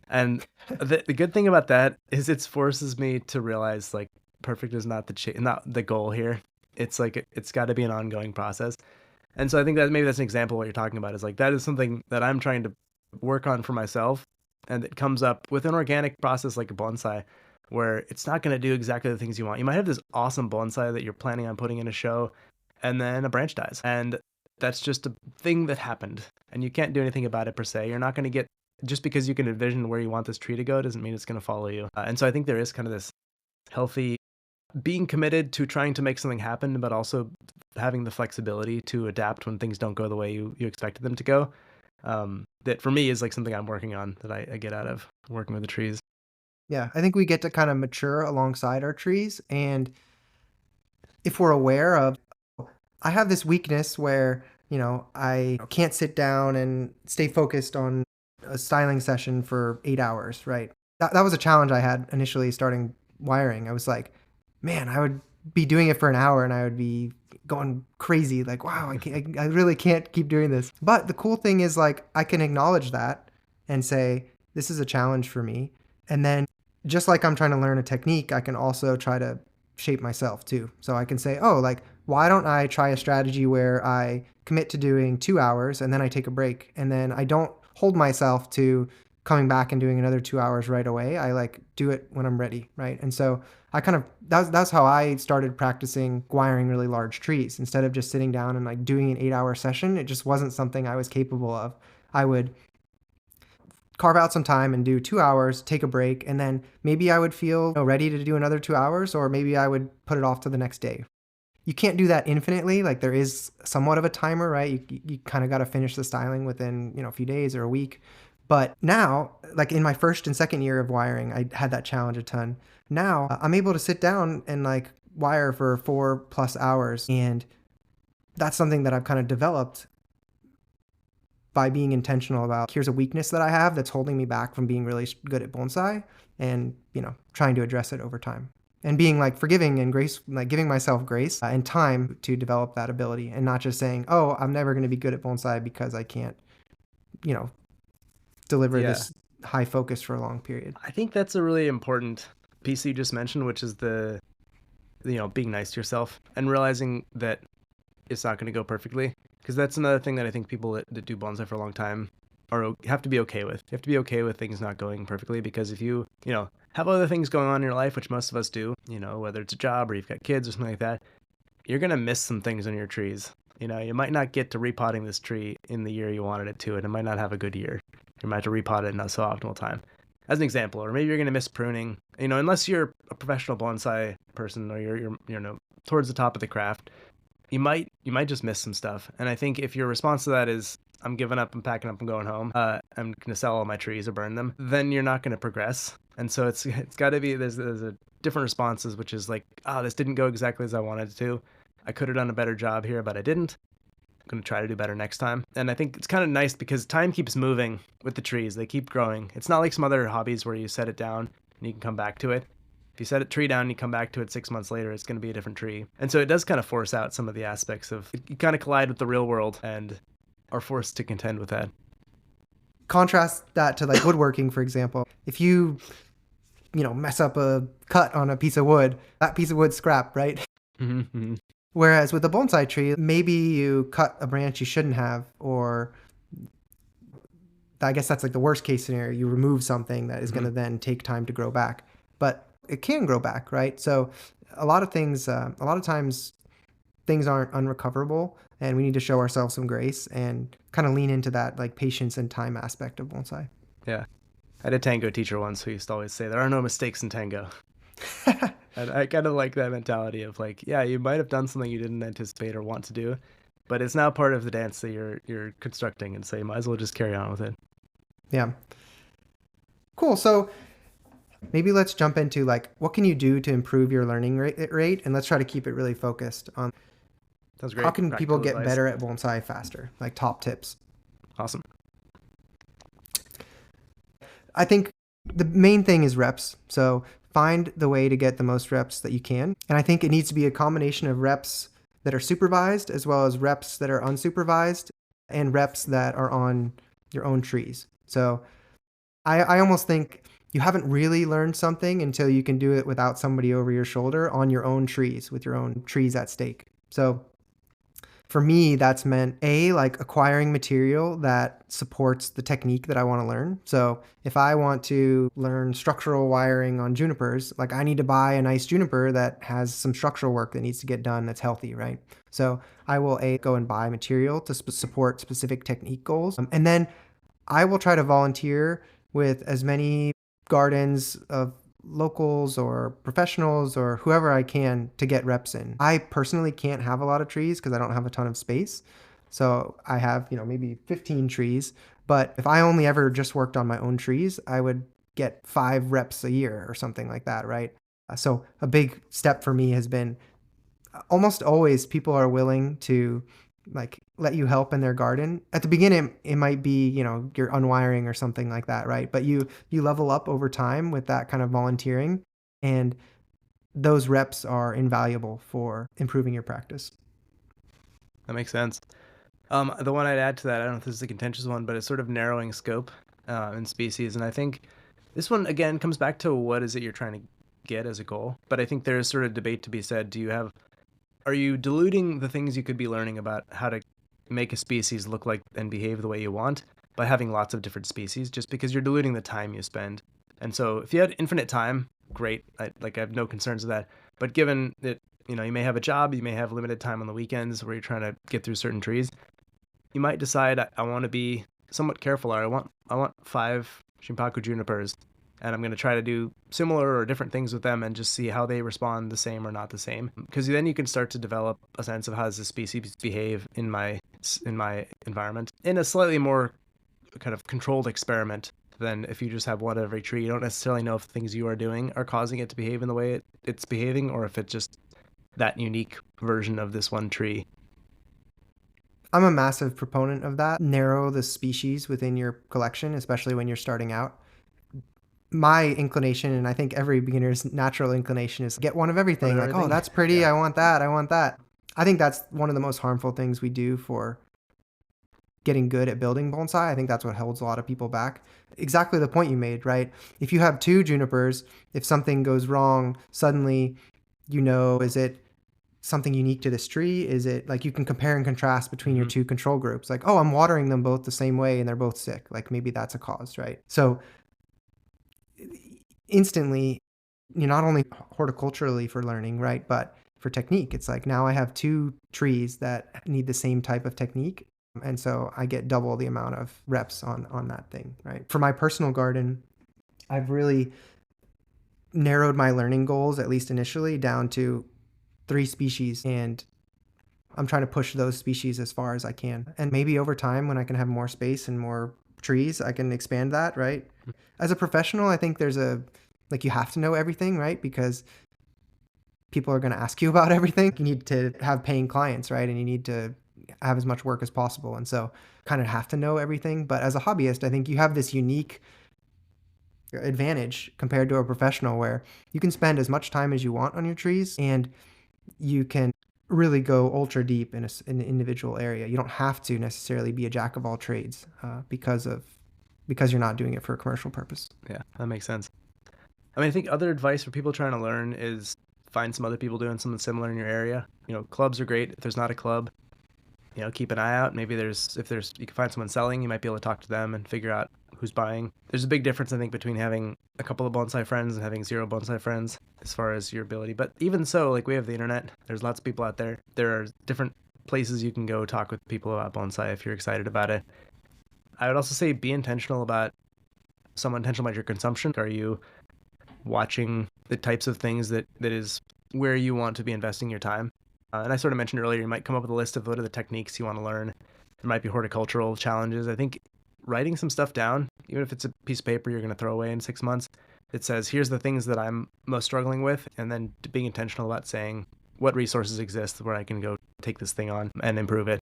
And the good thing about that is it forces me to realize like perfect is not the goal here. It's like it's got to be an ongoing process. And so I think that maybe that's an example of what you're talking about, is like that is something that I'm trying to work on for myself, and it comes up with an organic process like a bonsai, where it's not going to do exactly the things you want. You might have this awesome bonsai that you're planning on putting in a show, and then a branch dies. And that's just a thing that happened, and you can't do anything about it per se. You're not going to get, just because you can envision where you want this tree to go doesn't mean it's going to follow you. And so I think there is kind of this healthy, being committed to trying to make something happen, but also having the flexibility to adapt when things don't go the way you expected them to go. That for me is like something I'm working on that I get out of working with the trees. Yeah, I think we get to kind of mature alongside our trees. And if we're aware of, I have this weakness where, I can't sit down and stay focused on a styling session for 8 hours, right? That was a challenge I had initially starting wiring. I was like, man, I would be doing it for an hour and I would be going crazy. Like, wow, I really can't keep doing this. But the cool thing is, like, I can acknowledge that and say, this is a challenge for me. And then just like I'm trying to learn a technique, I can also try to shape myself too. So I can say, oh, like, why don't I try a strategy where I commit to doing 2 hours and then I take a break and then I don't hold myself to coming back and doing another 2 hours right away. I like do it when I'm ready, right? And so I kind of that's how I started practicing wiring really large trees. Instead of just sitting down and like doing an 8 hour session, it just wasn't something I was capable of. I would carve out some time and do 2 hours, take a break, and then maybe I would feel ready to do another 2 hours, or maybe I would put it off to the next day. You can't do that infinitely. Like there is somewhat of a timer, right? You kind of got to finish the styling within a few days or a week. But now, like in my first and second year of wiring, I had that challenge a ton. Now I'm able to sit down and like wire for 4+ hours, and that's something that I've kind of developed by being intentional about, here's a weakness that I have that's holding me back from being really good at bonsai, and trying to address it over time and being like forgiving and grace, like giving myself grace and time to develop that ability, and not just saying, oh, I'm never going to be good at bonsai because I can't you know deliver Yeah. this high focus for a long period. I think that's a really important piece you just mentioned, which is being nice to yourself and realizing that it's not going to go perfectly. Because that's another thing that I think people that do bonsai for a long time have to be okay with. You have to be okay with things not going perfectly, because if you have other things going on in your life, which most of us do, whether it's a job or you've got kids or something like that, you're going to miss some things on your trees. You might not get to repotting this tree in the year you wanted it to, and it might not have a good year. You might have to repot it in not so optimal time, as an example. Or maybe you're going to miss pruning, unless you're a professional bonsai person or you're towards the top of the craft. You might just miss some stuff. And I think if your response to that is, I'm giving up, I'm packing up, I'm going home, I'm going to sell all my trees or burn them, then you're not going to progress. And so it's got to be, there's a different responses, which is like, this didn't go exactly as I wanted it to. I could have done a better job here, but I didn't. I'm going to try to do better next time. And I think it's kind of nice because time keeps moving with the trees. They keep growing. It's not like some other hobbies where you set it down and you can come back to it. If you set a tree down and you come back to it 6 months later, it's going to be a different tree. And so it does kind of force out some of the aspects of, you kind of collide with the real world and are forced to contend with that. Contrast that to like woodworking, for example. If you mess up a cut on a piece of wood, that piece of wood's scrap, right? Mm-hmm. Whereas with a bonsai tree, maybe you cut a branch you shouldn't have, or I guess that's like the worst case scenario. You remove something that is going to then take time to grow back, but it can grow back, right? So a lot of times things aren't unrecoverable, and we need to show ourselves some grace and kind of lean into that like patience and time aspect of bonsai. Yeah. I had a tango teacher once who used to always say, there are no mistakes in tango. And I kind of like that mentality of like, yeah, you might have done something you didn't anticipate or want to do, but it's now part of the dance that you're constructing, and so you might as well just carry on with it. Yeah. Cool. So maybe let's jump into like, what can you do to improve your learning rate? And let's try to keep it really focused on Sounds great. how can people Practical get advice. better at bonsai faster, like top tips. Awesome. I think the main thing is reps. So find the way to get the most reps that you can. And I think it needs to be a combination of reps that are supervised as well as reps that are unsupervised, and reps that are on your own trees. So I almost think you haven't really learned something until you can do it without somebody over your shoulder on your own trees, with your own trees at stake. So for me, that's meant like acquiring material that supports the technique that I want to learn. So if I want to learn structural wiring on junipers, like I need to buy a nice juniper that has some structural work that needs to get done that's healthy, right? So I will go and buy material to support specific technique goals. And then I will try to volunteer with as many gardens of locals or professionals or whoever I can to get reps in. I personally can't have a lot of trees because I don't have a ton of space. So I have, maybe 15 trees. But if I only ever just worked on my own trees, I would get 5 reps a year or something like that, right? So a big step for me has been almost always people are willing to like let you help in their garden. At the beginning, it might be, you're unwiring or something like that, right? But you level up over time with that kind of volunteering, and those reps are invaluable for improving your practice. That makes sense. The one I'd add to that, I don't know if this is a contentious one, but it's sort of narrowing scope in species. And I think this one, again, comes back to what is it you're trying to get as a goal. But I think there's sort of debate to be said. Are you diluting the things you could be learning about how to make a species look like and behave the way you want by having lots of different species, just because you're diluting the time you spend? And so if you had infinite time, great. I have no concerns with that. But given that, you may have a job, you may have limited time on the weekends where you're trying to get through certain trees, you might decide I want to be somewhat careful, or I want 5 Shimpaku junipers, and I'm going to try to do similar or different things with them and just see how they respond, the same or not the same. Because then you can start to develop a sense of how does the species behave in my environment in a slightly more kind of controlled experiment than if you just have one at every tree. You don't necessarily know if the things you are doing are causing it to behave in the way it's behaving, or if it's just that unique version of this one tree. I'm a massive proponent of that. Narrow the species within your collection, especially when you're starting out. My inclination, and I think every beginner's natural inclination, is get one of everything. Like, oh, that's pretty. Yeah. I want that. I want that. I think that's one of the most harmful things we do for getting good at building bonsai. I think that's what holds a lot of people back. Exactly the point you made, right? If you have 2 junipers, if something goes wrong, suddenly, is it something unique to this tree? Is it like you can compare and contrast between your 2 control groups? Like, oh, I'm watering them both the same way and they're both sick. Like maybe that's a cause, right? So instantly, you're not only horticulturally for learning, right? But for technique, it's like now I have 2 trees that need the same type of technique. And so I get double the amount of reps on that thing, right? For my personal garden, I've really narrowed my learning goals, at least initially, down to 3 species, and I'm trying to push those species as far as I can. And maybe over time, when I can have more space and more trees, I can expand that, right? As a professional, I think you have to know everything, right? Because people are going to ask you about everything. You need to have paying clients, right? And you need to have as much work as possible. And so kind of have to know everything. But as a hobbyist, I think you have this unique advantage compared to a professional where you can spend as much time as you want on your trees, and you can really go ultra deep in an individual area. You don't have to necessarily be a jack of all trades because you're not doing it for a commercial purpose. Yeah, that makes sense. I think other advice for people trying to learn is find some other people doing something similar in your area. Clubs are great. If there's not a club, keep an eye out. Maybe you can find someone selling, you might be able to talk to them and figure out who's buying. There's a big difference, I think, between having a couple of bonsai friends and having 0 bonsai friends as far as your ability. But even so, we have the internet. There's lots of people out there. There are different places you can go talk with people about bonsai if you're excited about it. I would also say be intentional about your consumption. Are you watching the types of things that is where you want to be investing your time? And I sort of mentioned earlier, you might come up with a list of what are the techniques you want to learn. There might be horticultural challenges. I think writing some stuff down, even if it's a piece of paper you're going to throw away in 6 months, it says, here's the things that I'm most struggling with, and then being intentional about saying what resources exist where I can go take this thing on and improve it.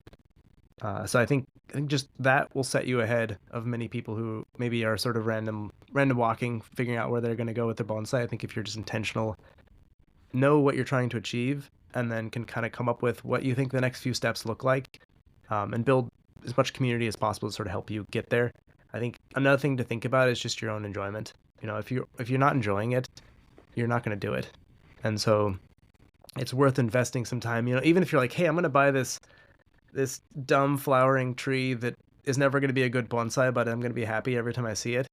So I think just that will set you ahead of many people who maybe are sort of random walking, figuring out where they're going to go with their bonsai. I think if you're just intentional, know what you're trying to achieve, and then can kind of come up with what you think the next few steps look like, and build as much community as possible to sort of help you get there. I think another thing to think about is just your own enjoyment. If you're not enjoying it, you're not going to do it. And so it's worth investing some time, even if you're like, hey, I'm going to buy this dumb flowering tree that is never going to be a good bonsai, but I'm going to be happy every time I see it.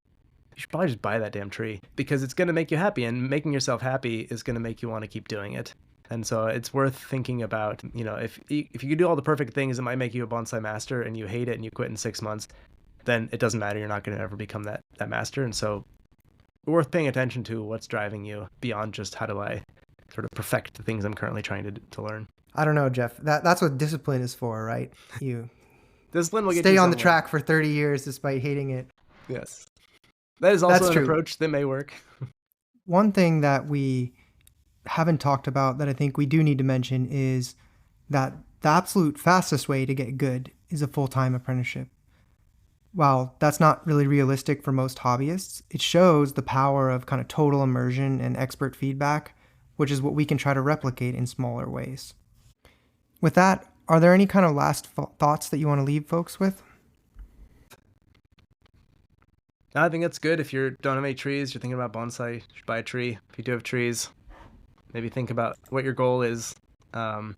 You should probably just buy that damn tree, because it's going to make you happy, and making yourself happy is going to make you want to keep doing it. And so it's worth thinking about, if you could do all the perfect things that might make you a bonsai master, and you hate it and you quit in 6 months, then it doesn't matter. You're not going to ever become that master. And so worth paying attention to what's driving you beyond just how do I sort of perfect the things I'm currently trying to learn. I don't know, Jeff. That's what discipline is for, right? You Discipline will get stay you on the somewhere. track for 30 years despite hating it. Yes. That is also That's an true. approach that may work. One thing that we haven't talked about that I think we do need to mention is that the absolute fastest way to get good is a full-time apprenticeship. While that's not really realistic for most hobbyists, it shows the power of kind of total immersion and expert feedback, which is what we can try to replicate in smaller ways. With that, are there any kind of last thoughts that you want to leave folks with? I think that's good. If you don't have any trees, you're thinking about bonsai, you should buy a tree. If you do have trees, maybe think about what your goal is. And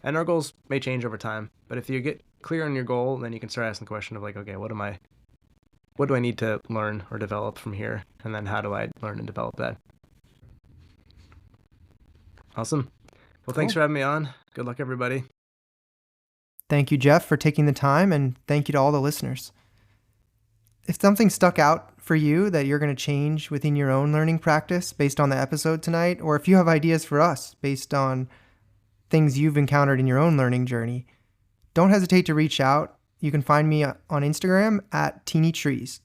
our goals may change over time, but if you get clear on your goal, then you can start asking the question of like, okay, what do I need to learn or develop from here? And then how do I learn and develop that? Awesome. Well, thanks for having me on. Good luck, everybody. Thank you, Jeff, for taking the time, and thank you to all the listeners. If something stuck out for you that you're going to change within your own learning practice based on the episode tonight, or if you have ideas for us based on things you've encountered in your own learning journey, don't hesitate to reach out. You can find me on Instagram at Teeny Trees.